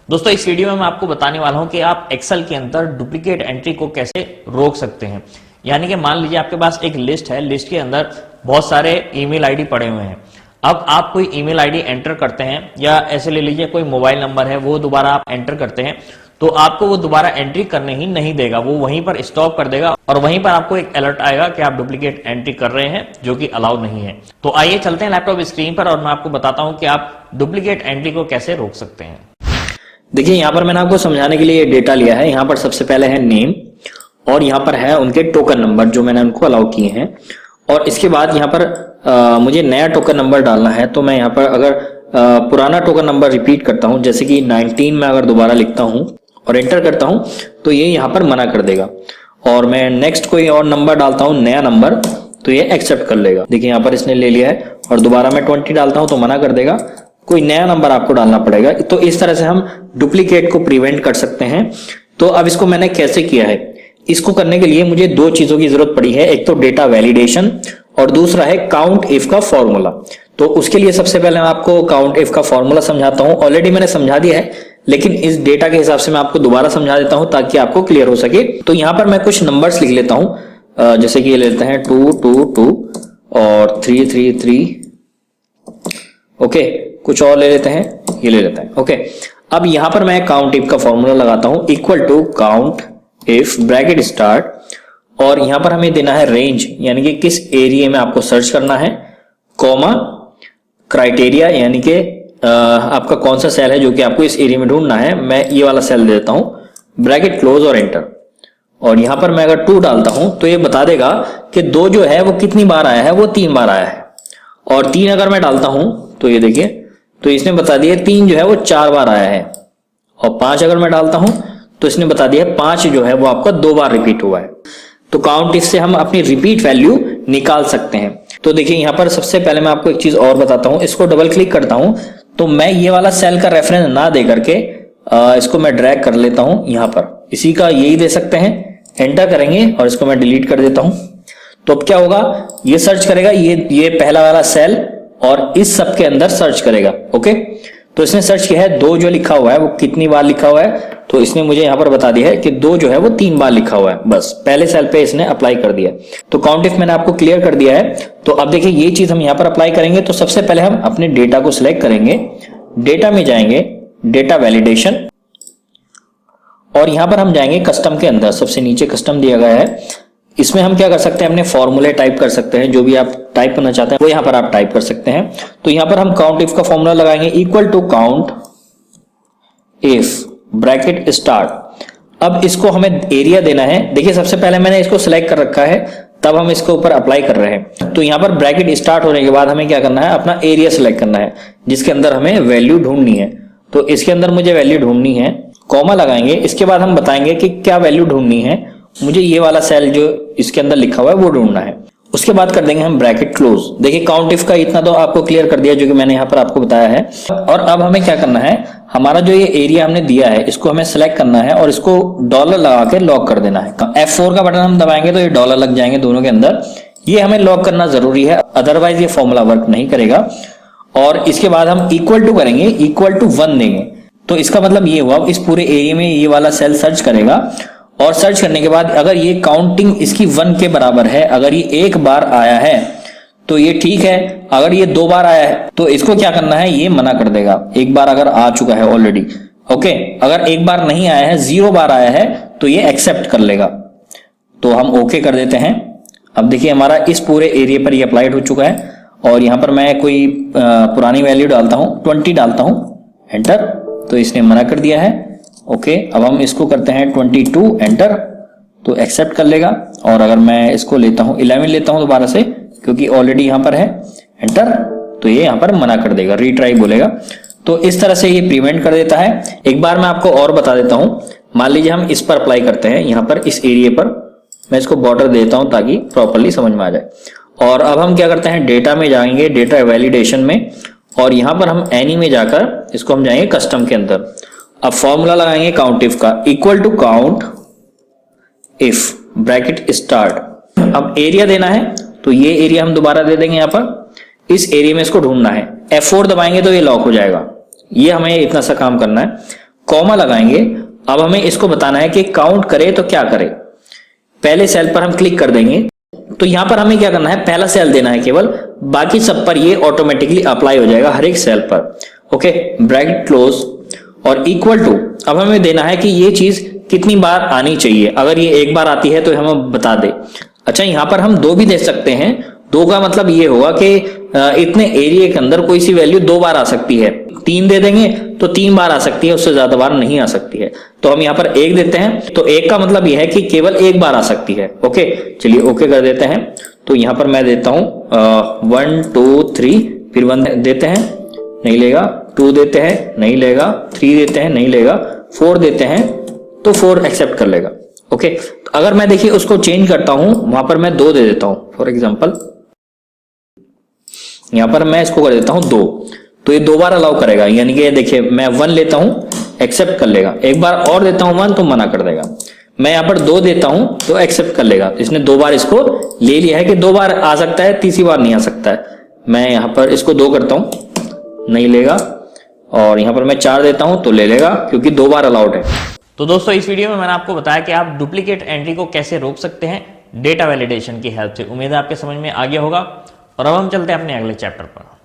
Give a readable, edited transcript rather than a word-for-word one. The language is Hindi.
दोस्तों इस वीडियो में मैं आपको बताने वाला हूं कि आप एक्सेल के अंदर डुप्लीकेट एंट्री को कैसे रोक सकते हैं। यानी कि मान लीजिए आपके पास एक लिस्ट है, लिस्ट के अंदर बहुत सारे ईमेल आईडी पड़े हुए हैं। अब आप कोई ईमेल आईडी एंटर करते हैं या ऐसे ले लीजिए कोई मोबाइल नंबर है वो दोबारा आप एंटर करते हैं तो आपको वो दोबारा एंट्री करने ही नहीं देगा, वो वहीं पर स्टॉप कर देगा और वहीं पर आपको एक अलर्ट आएगा कि आप डुप्लीकेट एंट्री कर रहे हैं जो कि अलाउड नहीं है। तो आइए चलते हैं लैपटॉप स्क्रीन पर और मैं आपको बताता हूं कि आप डुप्लीकेट एंट्री को कैसे रोक सकते हैं। देखिए यहाँ पर मैंने आपको समझाने के लिए डेटा लिया है। यहाँ पर सबसे पहले है नेम और यहाँ पर है उनके टोकन नंबर जो मैंने उनको अलाउ किए हैं। और इसके बाद यहाँ पर मुझे नया टोकन नंबर डालना है। तो मैं यहाँ पर अगर पुराना टोकन नंबर रिपीट करता हूँ, जैसे कि 19 में अगर दोबारा लिखता हूँ और एंटर करता हूँ तो ये यहाँ पर मना कर देगा। और मैं नेक्स्ट कोई और नंबर डालता हूँ, नया नंबर, तो ये एक्सेप्ट कर लेगा। देखिए यहाँ पर इसने ले लिया है। और दोबारा मैं 20 डालता हूँ तो मना कर देगा, कोई नया नंबर आपको डालना पड़ेगा। तो इस तरह से हम डुप्लीकेट को प्रिवेंट कर सकते हैं। तो अब इसको मैंने कैसे किया है, इसको करने के लिए मुझे दो चीजों की जरूरत पड़ी है, एक तो डेटा वैलिडेशन और दूसरा है काउंट इफ का फॉर्मूला। तो उसके लिए सबसे पहले मैं आपको काउंट इफ का फॉर्मूला समझाता हूं। ऑलरेडी मैंने समझा दिया है लेकिन इस डेटा के हिसाब से मैं आपको दोबारा समझा देता हूं ताकि आपको क्लियर हो सके। तो यहां पर मैं कुछ नंबर्स लिख लेता हूं, जैसे कि ये लेते हैं 2 2 2 और 3 3 3। ओके, कुछ और ले लेते हैं, ये ले लेते हैं। ओके, अब यहां पर मैं काउंट इफ का फॉर्मूला लगाता हूं, equal to count if bracket start और यहां पर हमें देना है रेंज, यानी कि किस एरिया में आपको सर्च करना है, कॉमा क्राइटेरिया, यानी कि आपका कौन सा सेल है जो कि आपको इस एरिया में ढूंढना है। मैं ये वाला सेल दे देता हूं, ब्रैकेट क्लोज और एंटर। और यहां पर मैं अगर 2 डालता हूं तो ये बता देगा कि 2 जो है वो कितनी बार आया है, वो 3 बार आया है। और 3 अगर मैं डालता हूं तो ये देखिए, तो इसने बता दिया 3 जो है वो 4 बार आया है। और 5 अगर मैं डालता हूं तो इसने बता दिया 5 जो है वो आपका 2 बार रिपीट हुआ है। तो काउंट इफ से हम अपनी रिपीट वैल्यू निकाल सकते हैं। तो देखिए यहां पर सबसे पहले मैं आपको एक चीज और बताता हूं, इसको डबल क्लिक करता हूं तो मैं ये वाला सेल का रेफरेंस ना दे करके इसको मैं ड्रैग कर लेता हूं यहां पर, इसी का यही दे सकते हैं। एंटर करेंगे और इसको मैं डिलीट कर देता हूं। तो अब क्या होगा, ये सर्च करेगा ये पहला वाला सेल और इस सब के अंदर सर्च करेगा। ओके, तो इसने सर्च किया है 2 जो लिखा हुआ है वो कितनी बार लिखा हुआ है, तो इसने मुझे यहां पर बता दिया है कि 2 जो है वो 3 बार लिखा हुआ है। बस पहले सेल पे इसने अप्लाई कर दिया। तो काउंट इफ मैंने आपको क्लियर कर दिया है। तो अब देखिए ये चीज हम यहां पर अप्लाई करेंगे। तो सबसे पहले हम अपने डेटा को सिलेक्ट करेंगे, डेटा में जाएंगे, डेटा वैलिडेशन, और यहां पर हम जाएंगे कस्टम के अंदर, सबसे नीचे कस्टम दिया गया है। इसमें हम क्या कर सकते हैं, अपने फॉर्मूले टाइप कर सकते हैं, जो भी आप टाइप करना चाहते हैं वो यहां पर आप टाइप कर सकते हैं। तो यहां पर हम काउंट इफ का फॉर्मूला लगाएंगे, equal to count if bracket start. अब इसको हमें एरिया देना है। देखिए सबसे पहले मैंने इसको सिलेक्ट कर रखा है, तब हम इसको ऊपर अप्लाई कर रहे हैं। तो यहां पर ब्रैकेट स्टार्ट होने के बाद हमें क्या करना है, अपना एरिया सिलेक्ट करना है जिसके अंदर हमें वैल्यू ढूंढनी है। तो इसके अंदर मुझे वैल्यू ढूंढनी है, कॉमा लगाएंगे। इसके बाद हम बताएंगे कि क्या वैल्यू ढूंढनी है, मुझे ये वाला सेल जो इसके अंदर लिखा हुआ है वो ढूंढना है। उसके बाद कर देंगे हम ब्रैकेट क्लोज। देखिए काउंट इफ का इतना तो आपको क्लियर कर दिया जो कि मैंने यहाँ पर आपको बताया है। और अब हमें क्या करना है, हमारा जो ये एरिया हमने दिया है इसको हमें सेलेक्ट करना है और इसको डॉलर लगा के लॉक कर देना है। F4 का बटन हम दबाएंगे तो ये डॉलर लग जाएंगे दोनों के अंदर। ये हमें लॉक करना जरूरी है, अदरवाइज ये फॉर्मूला वर्क नहीं करेगा। और इसके बाद हम इक्वल टू करेंगे, इक्वल टू 1 देंगे। तो इसका मतलब ये हुआ इस पूरे एरिया में ये वाला सेल सर्च करेगा और सर्च करने के बाद अगर ये काउंटिंग इसकी 1 के बराबर है, अगर ये 1 बार आया है तो ये ठीक है, अगर ये 2 बार आया है तो इसको क्या करना है, ये मना कर देगा। 1 बार अगर आ चुका है ऑलरेडी, ओके, अगर 1 बार नहीं आया है, 0 बार आया है तो ये एक्सेप्ट कर लेगा। तो हम ओके कर देते हैं। अब देखिए हमारा इस पूरे एरिया पर ये अप्लाइड हो चुका है। और यहां पर मैं कोई पुरानी वैल्यू डालता हूं, 20 डालता हूं, एंटर, तो इसने मना कर दिया है। ओके, अब हम इसको करते हैं 22, एंटर, तो एक्सेप्ट कर लेगा। और अगर मैं इसको लेता हूं 11 लेता हूं दोबारा से, क्योंकि ऑलरेडी यहां पर है, एंटर, तो ये यहां पर मना कर देगा, रीट्राई बोलेगा। तो इस तरह से ये प्रिवेंट कर देता है। एक बार मैं आपको और बता देता हूं, मान लीजिए हम इस पर अप्लाई करते हैं, यहां पर इस एरिया पर मैं इसको बॉर्डर देता हूं ताकि प्रॉपरली समझ में आ जाए। और अब हम क्या करते हैं, डेटा में जाएंगे, डेटा वैलिडेशन में, और यहां पर हम एनी में जाकर इसको हम जाएंगे कस्टम के अंदर। अब फॉर्मूला लगाएंगे काउंट इफ का, equal to count if bracket start. अब एरिया देना है तो ये एरिया हम दोबारा दे देंगे, यहां पर इस एरिया में इसको ढूंढना है। F4 दबाएंगे तो ये लॉक हो जाएगा। ये हमें इतना सा काम करना है। कॉमा लगाएंगे। अब हमें इसको बताना है कि काउंट करे तो क्या करे। पहले सेल पर हम क्लिक कर देंगे, तो यहां पर हमें क्या करना है, पहला सेल देना है केवल, बाकी सब पर ये ऑटोमेटिकली अप्लाई हो जाएगा हर एक सेल पर। ओके, ब्रैकेट क्लोज और इक्वल टू, अब हमें देना है कि ये चीज कितनी बार आनी चाहिए। अगर ये एक बार आती है तो हमें बता दे। अच्छा, यहां पर हम 2 भी दे सकते हैं। 2 का मतलब ये होगा कि इतने एरिया के अंदर कोई सी वैल्यू 2 बार आ सकती है। 3 दे देंगे तो 3 बार आ सकती है, उससे ज्यादा बार नहीं आ सकती है। तो हम यहाँ पर 1 देते हैं, तो 1 का मतलब यह है कि केवल 1 बार आ सकती है। ओके, चलिए ओके कर देते हैं। तो यहाँ पर मैं देता हूं 1 2 3, फिर 1 देते हैं, नहीं लेगा। 2 देते हैं, नहीं लेगा। 3 देते हैं, नहीं लेगा। 4 देते हैं तो 4 एक्सेप्ट कर लेगा। ओके, तो अगर मैं देखिए उसको चेंज करता हूं, वहां पर मैं 2 दे देता हूं। फॉर एग्जांपल यहां पर मैं इसको कर देता हूं 2, तो ये 2 बार अलाउ करेगा। यानी कि देखिए मैं 1 लेता हूं, एक्सेप्ट कर लेगा। एक बार और देता हूं 1 तो मना कर देगा। मैं यहां पर 2 देता हूं तो एक्सेप्ट कर लेगा। इसने 2 बार इसको ले लिया है कि 2 बार आ सकता है, तीसरी बार नहीं आ सकता है। मैं यहां पर इसको 2 करता हूं, नहीं लेगा। और यहां पर मैं 4 देता हूं तो ले लेगा, क्योंकि 2 बार अलाउड है। तो दोस्तों इस वीडियो में मैंने आपको बताया कि आप डुप्लीकेट एंट्री को कैसे रोक सकते हैं डेटा वैलिडेशन की हेल्प से। उम्मीद है आपके समझ में आ गया होगा। और अब हम चलते हैं अपने अगले चैप्टर पर।